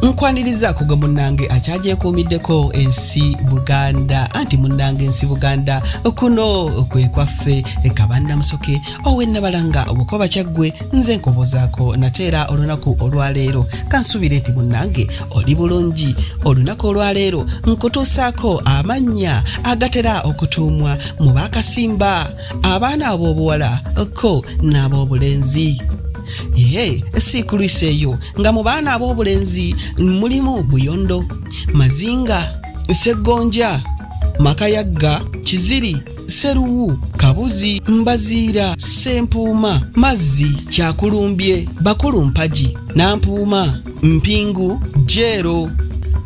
nkwaniriza kuga munnange akyagyekuumiddeko ensi Buganda anti munnange ensi Buganda kuno kwe kwaffe Kabanda Musoke owennabalanga obukoba kyaggwe nze nkobozaako nateera olunaku olwaleero kansubire eti munnange oli bulungi olunaku olwaleero nkutuusaako amannya agatera okutuumwa mu Akasimba abaana ab'obuwala ko n'ab'obulenzi. Sikulwiseeyo nga mu baana ab'obulenzi mulimu Buyondo, Mazinga, Ssegonja, Makayagga, Kiziri, Seruwu, Kabuzi, Mbaziira, Sempuuma, Mazzi, Kyakulumbye, Bakulu Mpaji, Nampuuma, Mpingu, Jeero,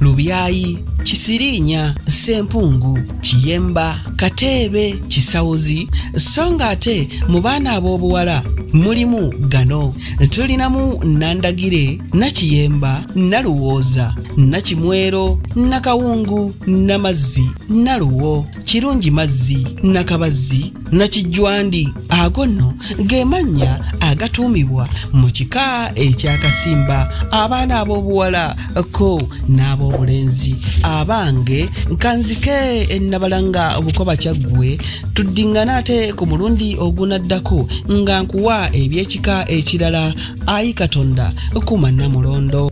Lubyayi, Kisiriinya, Sempungu, Kiyemba, Kateebe, Kisawuzi, so nga ate mu baana ab'obuwala mulimu gano tulinamu Nandagire, Nakiyemba, Naluwooza, Nakimwero, Nakawungu, Namazzi, Naluwo, Kirungi Mazzi, Nakabazzi, Nakijwandi. Ago nno ge mannya agatuumibwa mu kika eky'Akasimba abaana ab'obuwala ko n'ab'obulenzi. Abange nkanzike ennabalanga obukoba kyaggwe tuddingana ate ku mulundi ogunaddako nga nkuwa ebyekika ekirala. Ayi Katonda kumanna mulondo.